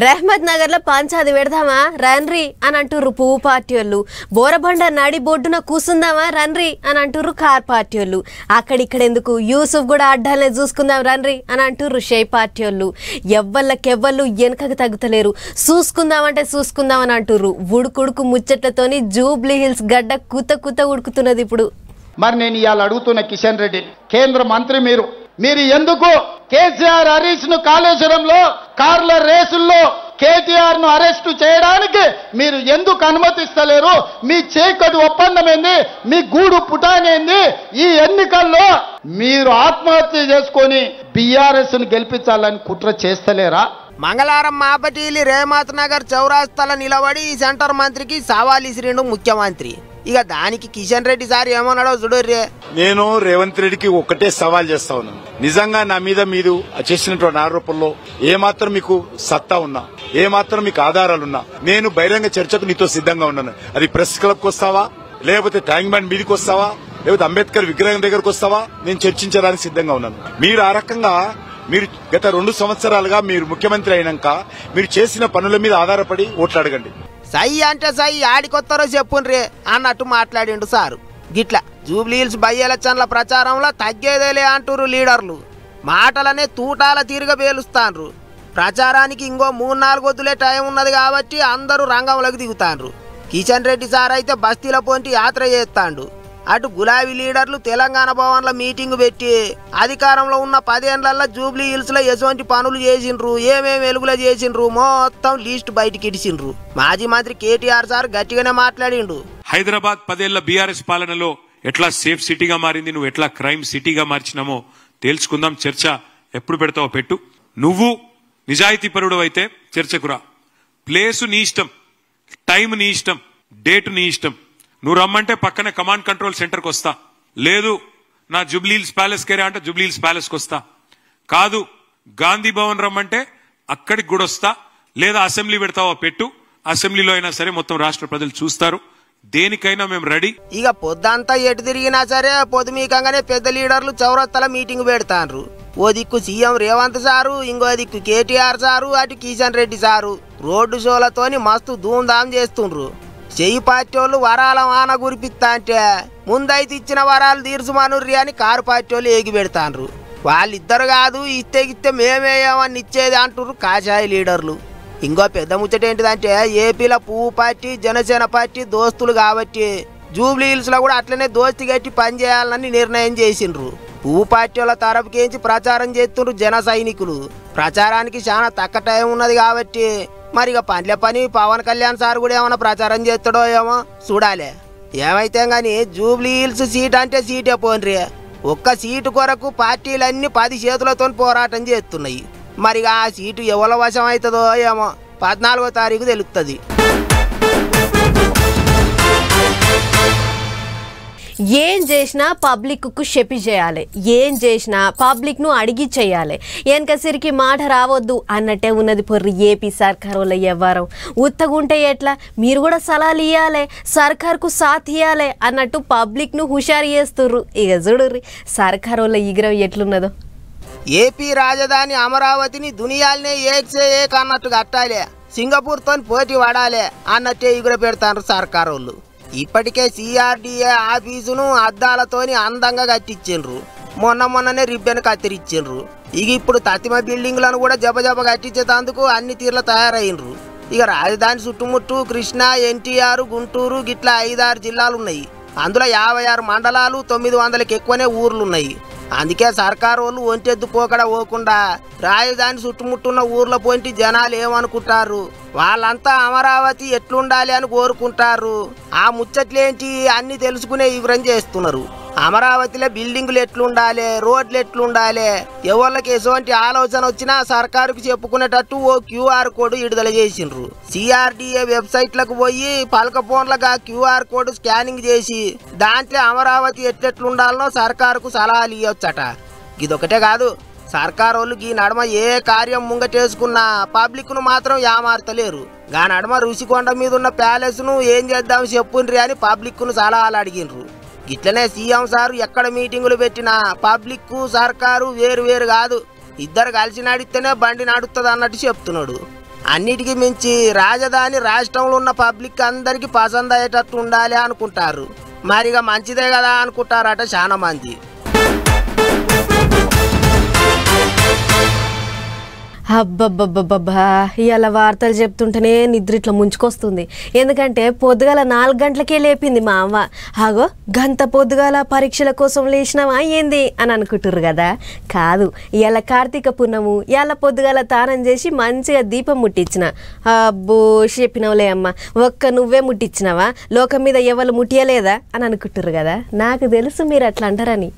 రెహ్మత్ నగర్ లో పంచాది పెడదామా రన్రి అని అంటుర్రు పువ్వు పార్టీ వాళ్ళు. బోరబండ నాడి బొడ్డున కూసుందామా రన్రి అని అంటుర్రు కార్ పార్టీ వాళ్ళు. అక్కడిక్కడెందుకు యూసుఫ్ కూడా అడ్డాలనే చూసుకుందాం రన్రి అని అంటుర్రు షే పార్టీ వాళ్ళు. ఎవ్వళ్ళకెవ్వళ్ళు వెనకకు తగ్గుతలేరు. చూసుకుందామంటే చూసుకుందామని అంటుర్రు. ఉడుకుడుకు ముచ్చట్లతోని జూబ్లీ హిల్స్ గడ్డ కుత ఉడుకుతున్నది ఇప్పుడు. మరి నేను ఇవాళ అడుగుతున్న కిషన్ రెడ్డి, కేంద్ర మంత్రి మీరు ఎందుకు కేసీఆర్ హరీష్ ను కాళేశ్వరంలో కార్ల రేసుల్లో కేటీఆర్ ను అరెస్టు చేయడానికి మీరు ఎందుకు అనుమతిస్తలేరు? మీ చేకటి ఒప్పందం ఏంది? మీ గూడు పుటానేంది? ఈ ఎన్నికల్లో మీరు ఆత్మహత్య చేసుకొని బీఆర్ఎస్ ను గెలిపించాలని కుట్ర చేస్తలేరా? మంగళవారం మాపటిలి రేమాత్ నగర్ చౌరాస్తాల నిలబడి సెంటర్ మంత్రికి సవాల్ ఇసిరిండు ముఖ్యమంత్రి. ఇక దానికి కిషన్ రెడ్డి సార్ ఏమన్నాడో చూడర్రే. నేను రేవంత్ రెడ్డికి ఒక్కటే సవాల్ చేస్తా ఉన్నాను. నిజంగా నా మీద మీరు చేసినటువంటి ఆరోపణలో ఏమాత్రం మీకు సత్తా ఉన్నా, ఏమాత్రం మీకు ఆధారాలున్నా నేను బహిరంగ చర్చకు నీతో సిద్ధంగా ఉన్నాను. అది ప్రెస్ క్లబ్కి వస్తావా, లేకపోతే ట్యాంక్ బండ్ మీదకి వస్తావా, లేకపోతే అంబేద్కర్ విగ్రహం దగ్గరకు వస్తావా, నేను చర్చించడానికి సిద్ధంగా ఉన్నాను. మీరు ఆ రకంగా మీరు గత 2 సంవత్సరాలుగా మీరు ముఖ్యమంత్రి అయినాక మీరు చేసిన పనుల మీద ఆధారపడి ఓట్లు అడగండి. సై అంటే సై ఆడికొత్తారో చెప్పుండ్రే అన్నట్టు మాట్లాడిండు సారు. గిట్లా జూబ్లీ హిల్స్ బై ఎలక్షన్ల ప్రచారంలో తగ్గేదేలే అంటురు లీడర్లు. మాటలనే తూటాల తీరుగా పేలుస్తాన్రు. ప్రచారానికి ఇంకో 3-4 వద్దులే టైం ఉన్నది కాబట్టి అందరూ రంగంలోకి దిగుతాండ్రు. కిషన్ రెడ్డి సార్ అయితే బస్తీల పొంటి యాత్ర చేస్తాండు. అటు గులాబీ లీడర్లు తెలంగాణ భవన్లో మీటింగ్ పెట్టి అధికారంలో ఉన్న 10 ఏళ్లలో జూబ్లీ హిల్స్ లో ఎటువంటి పనులు చేసిండ్రు, ఏమేమి వెలుగులో చేసిండ్రు మొత్తం లిస్ట్ బయటికి ఇడిచిండ్రు. మాజీ మంత్రి కేటీఆర్ సార్ గట్టిగానే మాట్లాడిండు. హైదరాబాద్ 10 ఏళ్ల బీఆర్ఎస్ పాలనలో ఎట్లా సేఫ్ సిటీగా మారింది, నువ్వు ఎట్లా క్రైమ్ సిటీగా మార్చినామో తెలుసుకుందాం. చర్చ ఎప్పుడు పెడతావో పెట్టు. నువ్వు నిజాయితీ పరుడు అయితే చర్చకు రా. ప్లేసు నీ ఇష్టం, టైం నీ ఇష్టం, డేట్ నీ ఇష్టం. నువ్వు రమ్మంటే పక్కనే కమాండ్ కంట్రోల్ సెంటర్కి వస్తా. లేదు నా జూబ్లీ హిల్స్ ప్యాలెస్ కేరే అంటే జూబ్లీ హిల్స్ ప్యాలెస్కి వస్తా. కాదు గాంధీ భవన్ రమ్మంటే అక్కడికి కూడా వస్తా. లేదా అసెంబ్లీ పెడతావో పెట్టు. అసెంబ్లీలో అయినా సరే మొత్తం రాష్ట్ర ప్రజలు చూస్తారు. దేనికైనా మేము రెడీ. ఇక పొద్దంతా ఎటు తిరిగినా సరే పొద్దుమీకంగానే పెద్ద లీడర్లు చౌరస్తాల మీటింగ్ పెడతాండ్రు. ఓ దిక్కు సీఎం రేవంత్ సారు, ఇంకో దిక్కు కేటీఆర్ సారు, అటు కిషన్ రెడ్డి సారు రోడ్డు షోలతోని మస్తు ధూమ్ధాం చేస్తుండ్రు. చెయ్యి పార్టీ వాళ్ళు వరాల వాన గురిపిస్తా అంటే ముందైతే ఇచ్చిన వరాలు తీర్చుమనుర్రి అని కారు పార్టీ వాళ్ళు ఏగి పెడతాండ్రు. వాళ్ళిద్దరు కాదు ఇస్తే మేమేయమని ఇచ్చేది అంటుర్రు కాషాయ లీడర్లు. ఇంకో పెద్ద ముచ్చట ఏంటిదంటే ఏపీలో పువ్వు పార్టీ జనసేన పార్టీ దోస్తులు కాబట్టి జూబ్లీ హిల్స్ లో కూడా అట్లనే దోస్తి గట్టి పనిచేయాలని నిర్ణయం చేసిండ్రు. పువ్వు పార్టీ వాళ్ళ తరపుకేంచి ప్రచారం చేస్తుండ్రు జన సైనికులు. ప్రచారానికి చాలా తక్కువ టైం ఉన్నది కాబట్టి మరి ఇక పనిలే పని పవన్ కళ్యాణ్ సార్ కూడా ఏమైనా ప్రచారం చేస్తాడో ఏమో చూడాలి. ఏమైతే గాని జూబ్లీ హిల్స్ సీట్ అంటే సీటే పోన్రి. ఒక్క సీటు కొరకు పార్టీలన్నీ 10 చేతులతో పోరాటం చేస్తున్నాయి. మరి ఆ సీటు ఎవరి వశం అవుతుందో ఏమో 14వ తారీఖు తెలుస్తుంది. ఏం చేసినా పబ్లిక్ కు చెప్పి చేయాలి, ఏం చేసినా పబ్లిక్ ను అడిగి చేయాలి. వెనకసిరికి మాట రావద్దు అన్నట్టే ఉన్నది పొర్రి ఏపీ సర్కార్ వాళ్ళ వ్యవహారం. ఉత్తగుంటే ఎట్లా, మీరు కూడా సలహాలు ఇవ్వాలి, సర్కార్కు సాథ్ ఇవ్వాలి అన్నట్టు పబ్లిక్ ను హుషారు చేస్తుర్రు. ఇక చూడుర్రి సర్కార్ వాళ్ళ ఈగ్రం ఎట్లున్నదో. ఏపీ రాజధాని అమరావతిని దునియాలనే ఏక్సే ఏక్ అన్నట్టు కట్టాలి, సింగపూర్ తోని పోటీ పడాలి అన్నట్టే ఎగుర పెడతారు సర్కార్ వాళ్ళు. ఇప్పటికే సిఆర్డిఏ ఆఫీసును అద్దాలతోని అందంగా కట్టించిండ్రు. మొన్ననే రిబ్బన్ కత్తిరించిండ్రు. ఇక ఇప్పుడు తతిమ బిల్డింగ్లను కూడా జబజబ కట్టించేందుకు అన్ని తీర్ల తయారైండ్రు. ఇక రాజధాని చుట్టుముట్టు కృష్ణా, ఎన్టీఆర్, గుంటూరు గిట్లా 5-6 జిల్లాలు ఉన్నాయి. అందులో 56 మండలాలు, 900కి ఎక్కువనే ఊర్లున్నాయి. అందుకే సర్కారు వాళ్ళు ఒంటెద్దు పోకడ పోకుండా రాజధాని చుట్టుముట్టున్న ఊర్ల పోంటి జనాలు ఏమనుకుంటారు, వాళ్ళంతా అమరావతి ఎట్లుండాలి అని కోరుకుంటారు. ఆ ముచ్చట్లేంటి అన్ని తెలుసుకునే వివరం చేస్తున్నారు. అమరావతిలో బిల్డింగులు ఎట్లుండాలి, రోడ్లు ఎట్లుండాలి, ఎవరికి ఎటువంటి ఆలోచన వచ్చినా సర్కారుకు చెప్పుకునేటట్టు ఓ QR కోడ్ విడుదల చేసిండ్రు. సిఆర్డిఏ వెబ్సైట్లకు పోయి పలక ఫోన్లుగా QR కోడ్ స్కానింగ్ చేసి దాంట్లో అమరావతి ఎట్లెట్లుండాలనో సర్కారుకు సలహాలు ఇవ్వచ్చట. ఇదొకటే కాదు, సర్కారు వాళ్ళు ఈ నడమ ఏ కార్యం ముంగటేసుకున్నా పబ్లిక్ ను మాత్రం యామార్తలేరు. గా నడమ ఋషికొండ మీద ఉన్న ప్యాలెస్ ను ఏం చేద్దాం చెప్పుండ్రి అని పబ్లిక్ ను సలహాలు అడిగిండ్రు. ఇట్లనే సీఎం సారు ఎక్కడ మీటింగులు పెట్టినా పబ్లిక్ సర్కారు వేరు వేరు కాదు, ఇద్దరు కలిసి నడిస్తేనే బండి నడుస్తుంది అన్నట్టు చెప్తున్నాడు. అన్నిటికీ మించి రాజధాని రాష్ట్రంలో ఉన్న పబ్లిక్ అందరికీ పసంద్ అయ్యేటట్టు ఉండాలి అనుకుంటారు. మరిగా మంచిదే కదా అనుకుంటారట చాలా మంది. అబ్బబ్బబ్బబ్బా ఇవాళ వార్తలు చెప్తుంటేనే నిద్ర ఇట్లా ముంచుకొస్తుంది. ఎందుకంటే పొద్దుగాల 4 గంటలకే లేపింది మా అమ్మ. ఆగో గంత పొద్దుగాల పరీక్షల కోసం లేచినామా ఏంది అని అనుకుంటుర్రు కదా. కాదు, ఇవాళ కార్తీక పున్నము. ఇవాళ పొద్దుగాల తానం చేసి మంచిగా దీపం ముట్టించిన. అబ్బో చెప్పినవులే అమ్మ, ఒక్క నువ్వే ముట్టించినావా, లోకం మీద ఎవరు ముట్టియలేదా అని అనుకుంటుర్రు కదా. నాకు తెలుసు మీరు అట్లా అంటారని.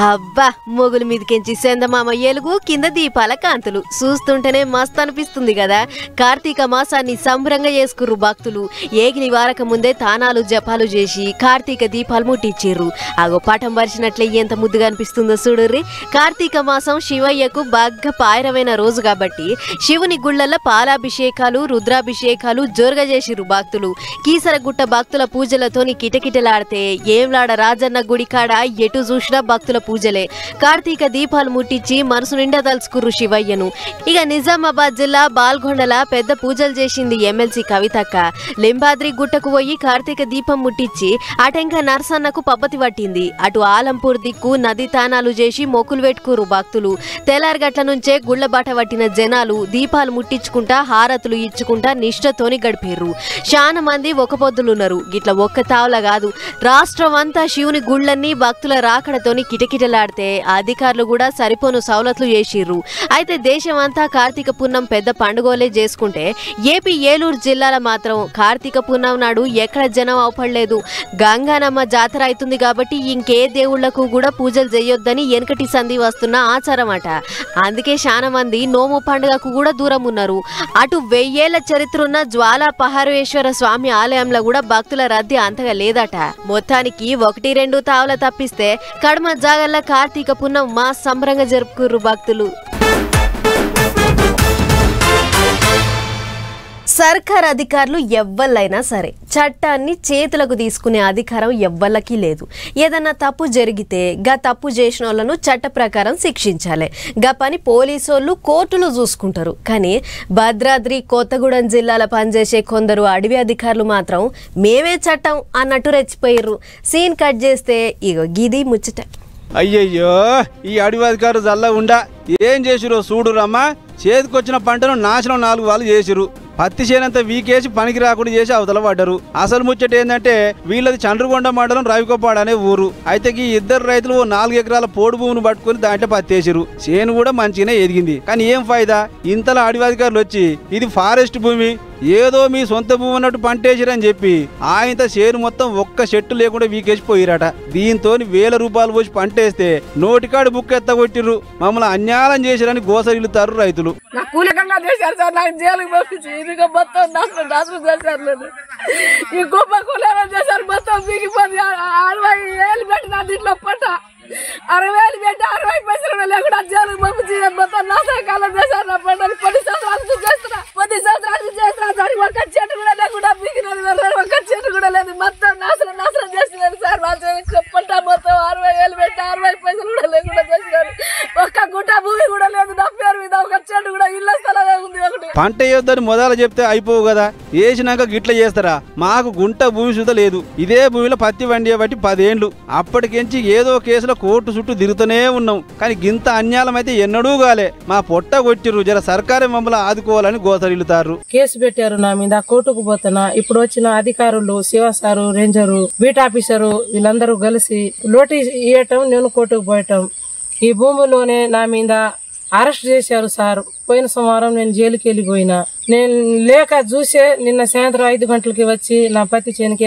అబ్బా మొగుల మీదకెంచి చందమామ ఎలుగు, కింద దీపాల కాంతులు చూస్తుంటేనే మస్తు అనిపిస్తుంది కదా. కార్తీక మాసాన్ని సంబరంగా చేసుకుర్రు భక్తులు. ఏగిలి వారక ముందే తానాలు జపాలు చేసి కార్తీక దీపాలు ముట్టించిర్రు. ఆగో పటం పరిచినట్లే ఎంత ముద్దుగా అనిపిస్తుందో చూడుర్రి. కార్తీక మాసం శివయ్యకు బాగా పాయరమైన రోజు కాబట్టి శివుని గుళ్లల్లో పాలాభిషేకాలు, రుద్రాభిషేకాలు జోరుగా చేసిర్రు భక్తులు. కీసరగుట్ట భక్తుల పూజలతోని కిటకిటలాడితే ఏంలాడ రాజన్న గుడి కాడ ఎటు చూసినా భక్తుల పూజలే. కార్తీక దీపాలు ముట్టించి మనసు నిండా తలుచుకుర్రు శివయ్యను. ఇక నిజామాబాద్ జిల్లా బాల్గొండల పెద్ద పూజలు చేసింది ఎమ్మెల్సీ కవితక్క. లింబాద్రి గుట్టకు పోయి కార్తీక దీపం ముట్టించి అటెంక నర్సన్నకు పబ్బతి పట్టింది. అటు ఆలంపూర్ దిక్కు నది తానాలు చేసి మొక్కులు పెట్టుకురు భక్తులు. తెల్లారగట్ల నుంచే గుళ్లబాట పట్టిన జనాలు దీపాలు ముట్టించుకుంటా హారతులు ఇచ్చుకుంటా నిష్ఠతోని గడిపేర్రు. చాలా మంది ఒక పొద్దులున్నారు. గిట్ల ఒక్క తావల కాదు, రాష్ట్రం అంతా శివుని గుళ్లన్నీ భక్తుల రాకడతోని కిటకిటలాడితే అధికారులు కూడా సరిపోను సౌలతులు చేసిర్రు. అయితే దేశం అంతా కార్తీక పున్నం పెద్ద పండుగలే చేసుకుంటే ఏపీ ఏలూరు జిల్లాలో మాత్రం కార్తీక పున్నం నాడు ఎక్కడ జనం అవపడలేదు. గంగానమ్మ జాతర అవుతుంది కాబట్టి ఇంకే దేవుళ్లకు కూడా పూజలు చేయొద్దని వెనకటి సంధి వస్తున్న ఆచారం అట. అందుకే చాలా మంది నోము పండుగకు కూడా దూరం ఉన్నారు. అటు 1000 ఏళ్ల చరిత్ర ఉన్న జ్వాలా పహారేశ్వర స్వామి ఆలయంలో కూడా భక్తుల రద్దీ అంతగా లేదట. మొత్తానికి 1-2 తావుల తప్పిస్తే కడమ జాగల్ల కార్తీక పున్నం మా సంబరంగా జరుపుకుర్రు భక్తులు. సర్కార్ అధికారులు ఎవ్వళ్ళైనా సరే చట్టాన్ని చేతులకు తీసుకునే అధికారం ఎవ్వళ్ళకి లేదు. ఏదన్నా తప్పు జరిగితే గా తప్పు చేసిన వాళ్ళను చట్ట ప్రకారం శిక్షించాలి. గా పని పోలీసోళ్ళు కోర్టులు చూసుకుంటారు. కానీ భద్రాద్రి కొత్తగూడెం జిల్లాలో పనిచేసే కొందరు అడవి అధికారులు మాత్రం మేమే చట్టం అన్నట్టు రెచ్చిపోయారు. సీన్ కట్ చేస్తే ఇగో గిది ముచ్చట. అయ్యయ్యో ఈ అడవి అధికారులు జల్ల ఉండా ఏం చేసిరో చూడురమ్మా. చేతికొచ్చిన పంటను నాశనం 4 వాళ్ళు చేసిరు. పత్తి చేనంత వీకేసి పనికి రాకుండా చేసి అవతల పడ్డారు. అసలు ముచ్చట ఏంటంటే వీళ్ళది చండ్రగొండ మండలం రవికొప్పాడు అనే ఊరు. అయితే ఈ 2 రైతులు 4 ఎకరాల పోడు భూమిని పట్టుకుని దాంట్లో పత్తేసిరు. చేను కూడా మంచిగానే ఎదిగింది. కానీ ఏం ఫాయిదా, ఇంతలో అడవి అధికారులు వచ్చి ఇది ఫారెస్ట్ భూమి, ఏదో మీ సొంత భూమి అన్నట్టు పంటేసిరని చెప్పి ఆయనతో చేను మొత్తం ఒక్క చెట్టు లేకుండా వీకేసిపోయిరట. దీంతో 1000 రూపాయలు పోసి పంటేస్తే నోటికాడు బుక్ ఎత్తగొట్టిర్రు. మమ్మల్ని అన్యాయం చేసిరని గోసరిల్లుతారు రైతులు. ఈ గొప్ప కులం చేశారు మొత్తం బిగిపోయి 60 ఏళ్ళు పెట్టిన దీంట్లో పంట 60 వేలు పెట్టి 60 పైసలు లేకుండా జైలుకు పంపించి మొత్తం నాశనకాలం చేశారు. నా పంటలు 10 సంవత్సరాలు చేస్తున్నా, 10 సంవత్సరాలు చేస్తున్నా. దానికి ఒక్క చెట్టు కూడా లేకుండా బిగినది, ఒక్క చెట్టు కూడా లేదు. మొత్తం నాశనం చేస్తున్నారు సార్. పంట మొత్తం 60 వేలు పెట్టి 60 పైసలు కూడా లేకుండా చేస్తున్నారు. ఒక్క గుట్ట భూమి కూడా లేదు నా పేరు మీద. ఒక చెట్టు కూడా ఇళ్ళ స్థలమే ఉంది. ఒకటి పంట వేయొద్దని మొదలు చెప్తే అయిపోవు కదా, వేసినాక గిట్ల చేస్తారా? మాకు గుంట భూమి సుత లేదు. ఇదే భూమిలో పత్తి వండియే బట్టి 10 ఏళ్ళు. అప్పటికెంచి ఏదో కేసులో కోర్టు చుట్టూ తిరుగుతూనే ఉన్నాం. కానీ గింత అన్యాయం అయితే ఎన్నడూ గాలే. మా పొట్ట కొట్టిర్రు. జర సర్కారే మమ్మల్ని ఆదుకోవాలని గోసరిల్లుతారు. కేసు పెట్టారు నా మీద, కోర్టుకు పోతున్నా. ఇప్పుడు వచ్చిన అధికారులు శివసారు, రేంజరు, బీట్ ఆఫీసరు వీళ్ళందరూ కలిసి నోటీస్ ఇవ్వటం, నేను కోర్టుకు పోయటం. ఈ భూమిలోనే నా మీద అరెస్ట్ చేశారు సార్. పోయిన సోమవారం నేను జైలుకి వెళ్ళిపోయినా. నేను లేక చూసే నిన్న సాయంత్రం 5 గంటలకి వచ్చి నా పత్తి చేనికి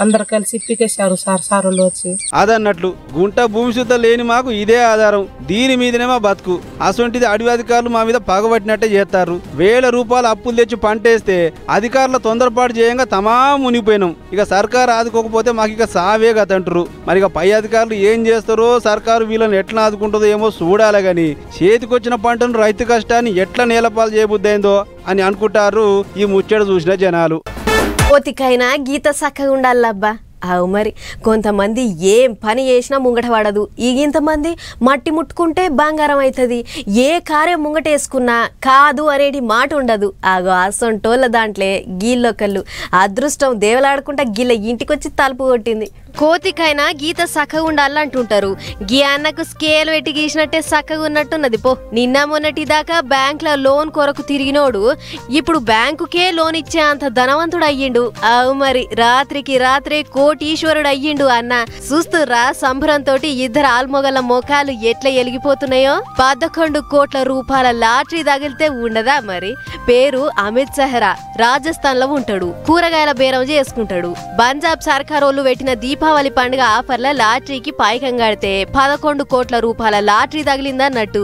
అందరు కలిసి పీకేశారు సార్. సారులు వచ్చి అదన్నట్లు గుంట భూమి శుద్ధ లేని మాకు ఇదే ఆధారం. దీని మీదనే మా బతుకు. అసొంటిది అడవి అధికారులు మా మీద పగబట్టినట్టే చేస్తారు. 1000 రూపాయలు అప్పులు తెచ్చి పంటేస్తే అధికారుల తొందరపాటు చేయంగా తమా మునిగిపోయినాం. ఇక సర్కారు ఆదుకోకపోతే మాకు ఇక సావే గతంటారు. మరి ఇక పై అధికారులు ఏం చేస్తారో, సర్కారు వీళ్ళని ఎట్లా ఆదుకుంటుందో ఏమో చూడాలి. గాని చేతికొచ్చిన పంటను రైతు కష్టాన్ని ఎట్లా నేలపాలు చేయబుద్దైందో అని అనుకుంటారు ఈ ముచ్చట చూసిన జనాలు. పోతికైనా గీత చక్కగా ఉండాలబ్బా. అవు మరి కొంతమంది ఏం పని చేసినా ముంగట పడదు. ఇంతమంది మట్టి ముట్టుకుంటే బంగారం అవుతుంది, ఏ కార్యం ముంగటేసుకున్నా కాదు అనేటి మాట ఉండదు. ఆగో అసొంటోళ్ళ దాంట్లో గీళ్ళొకళ్ళు అదృష్టం దేవలాడుకుంటా గిల్ల ఇంటికొచ్చి తలుపు కొట్టింది. కోతికైనా గీత సక్కగా ఉండాలంటుంటారు. గీ అన్నకు స్కేల్ పెట్టి గీసినట్టే సక్కగా ఉన్నట్టున్నది పో. నిన్న మొన్నటి దాకా బ్యాంకులో లోన్ కొరకు తిరిగినోడు ఇప్పుడు బ్యాంకుకే లోన్ ఇచ్చే అంత ధనవంతుడు అయ్యిండు. అవు మరి రాత్రికి రాత్రే కోటీశ్వరుడు అయ్యిండు అన్న. చూస్తుర్రా సంబరంతో ఇద్దరు ఆల్మొగల మొఖాలు ఎట్లా ఎలిగిపోతున్నాయో. 11 కోట్ల రూపాయల లాటరీ తగిలితే ఉండదా మరి. పేరు అమిత్ సెహ్రా, రాజస్థాన్ లో ఉంటాడు. కూరగాయల బేరం చేసుకుంటాడు. పంజాబ్ సర్కారోళ్ళు పెట్టిన దీపావళి పండుగ ఆఫర్ల లాటరీకి పైకం కడితే 11 కోట్ల రూపాయల లాటరీ తగిలిందన్నట్టు.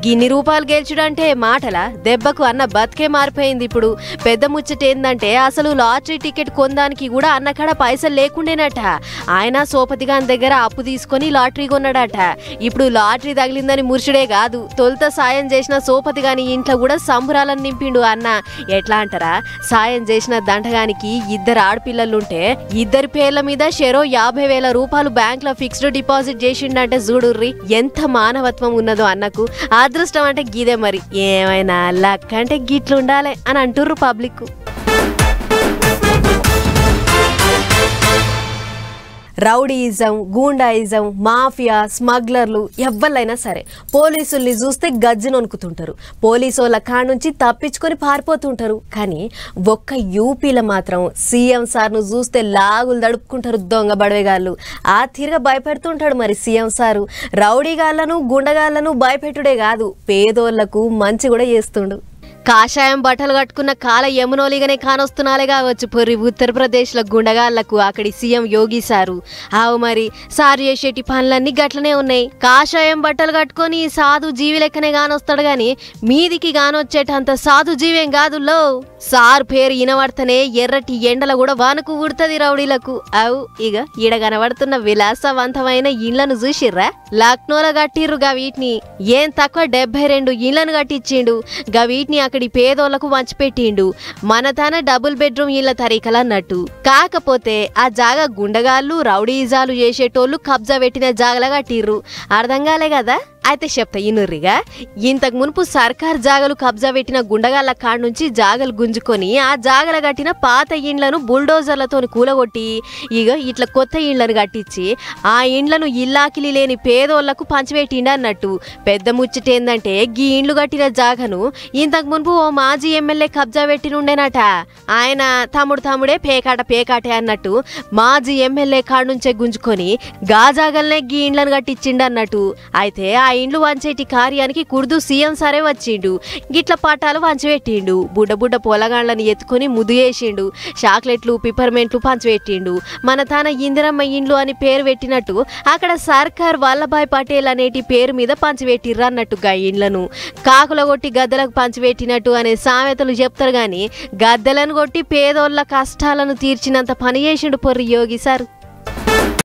గిన్ని రూపాయలు గెలుచుడంటే మాటల దెబ్బకు అన్న బతికే మారిపోయింది. ఇప్పుడు పెద్ద ముచ్చట ఏందంటే అసలు లాటరీ టికెట్ కొందానికి కూడా అన్నకాడ పైసలు లేకుండేనట. ఆయన సోపతిగాని దగ్గర అప్పు తీసుకొని లాటరీ కొన్నాడట. ఇప్పుడు లాటరీ తగిలిందని ముర్చుడే కాదు, తొలుత సాయం చేసిన సోపతిగాని ఇంట్లో కూడా సంబురాలను నింపిండు అన్న. ఎట్లా అంటారా, సాయం చేసిన దంటగానికి 2 ఆడపిల్లలుంటే 2 పేర్ల మీద షెరో 50,000 రూపాయలు బ్యాంక్ లో ఫిక్స్డ్ డిపాజిట్ చేసిండంటే చూడుర్రి ఎంత మానవత్వం ఉన్నదో అన్నకు. అదృష్టం అంటే గిదే మరి. ఏమైనా లక్ అంటే గిట్లుండాలి అని అంటుర్రు పబ్లిక్. రౌడీయిజం, గూండాయిజం, మాఫియా, స్మగ్లర్లు ఎవ్వరైనా సరే పోలీసుల్ని చూస్తే గజ్జను వణుకుతుంటారు. పోలీసుల కాడ నుంచి తప్పించుకొని పారిపోతుంటారు. కానీ ఒక్క యూపీలో మాత్రం సీఎం సార్ను చూస్తే లాగులు దడుపుకుంటారు దొంగ బడవేగాళ్ళు. ఆ తీరుగా భయపెడుతుంటాడు మరి సీఎం సారు. రౌడీగాళ్లను గుండగాళ్లను భయపెట్టుడే కాదు, పేదోళ్లకు మంచి కూడా చేస్తుండు. కాషాయం బట్టలు కట్టుకున్న కాల యమునోలిగానే కానొస్తున్నాలే కావచ్చు పొర్రి ఉత్తరప్రదేశ్లో గుండగాళ్లకు అక్కడి సీఎం యోగి సారు. ఆవు మరి సారు చేసేటి పనులన్నీ గట్లనే ఉన్నాయి. కాషాయం బట్టలు కట్టుకొని సాధు జీవి లెక్కనే కానొస్తాడు గాని మీదికి కానొచ్చేటంత సాధు జీవేం కాదు లో. సార్ పేరు ఇనబడతనే ఎర్రటి ఎండల కూడా వానకు ఉడుతుంది రౌడీలకు. అవు ఇక ఈడ కనబడుతున్న విలాసవంతమైన ఇళ్లను చూసిర్రా, లక్నోలో కట్టిర్రు. గా వీటిని ఏం తక్కువ 72 ఇళ్లను కట్టించిండు. గా వీటిని అక్కడి పేదోళ్లకు వంచిపెట్టిండు. మన తన డబుల్ బెడ్రూమ్ ఇళ్ల తరీకలన్నట్టు. కాకపోతే ఆ జాగా గుండగాళ్ళు రౌడీజాలు చేసేటోళ్ళు కబ్జా పెట్టిన జాగలా కట్టిర్రు. అర్థం కాలే కదా. అయితే చెప్తా ఇనుర్రిగా. ఇంతకు మునుపు సర్కార్ జాగలు కబ్జా పెట్టిన గుండగాళ్ల కాడ నుంచి జాగలు గుంజుకొని ఆ జాగల కట్టిన పాత ఇండ్లను బుల్డోజర్లతో కూలగొట్టి ఇక ఇట్లా కొత్త ఇండ్లను కట్టించి ఆ ఇండ్లను ఇల్లాకిలి లేని పేదోళ్లకు పంచిపెట్టిండు అన్నట్టు. పెద్ద ముచ్చటేందంటే గీ ఇండ్లు కట్టిన జాగను ఇంతకు మునుపు ఓ మాజీ ఎమ్మెల్యే కబ్జా పెట్టినుండేనట. ఆయన తమ్ముడే పేకాటే అన్నట్టు మాజీ ఎమ్మెల్యే కాడ నుంచే గుంజుకొని గా జాగల్నే గీ ఇండ్లను కట్టించిండు అన్నట్టు. అయితే ఆ ఇండ్లు వంచేటి కార్యానికి కుర్దు సీఎం సరే వచ్చిండు. గిట్ల పట్టాలు వంచిపెట్టిండు. బుడ్డ పొలగాళ్లను ఎత్తుకొని ముద్దు చేసిండు. చాక్లెట్లు, పిపర్మెంట్లు పంచిపెట్టిండు. మన తన ఇందిరమ్మ ఇండ్లు అని పేరు పెట్టినట్టు అక్కడ సర్కార్ వల్లభాయ్ పటేల్ అనేటి పేరు మీద పంచిపెట్టిర్రు అన్నట్టుగా ఇండ్లను. కాకుల కొట్టి గద్దలకు పంచిపెట్టినట్టు అనే సామెతలు చెప్తారు గాని గద్దలను కొట్టి పేదోళ్ల కష్టాలను తీర్చినంత పని చేసిండు పొర్రి యోగి సార్.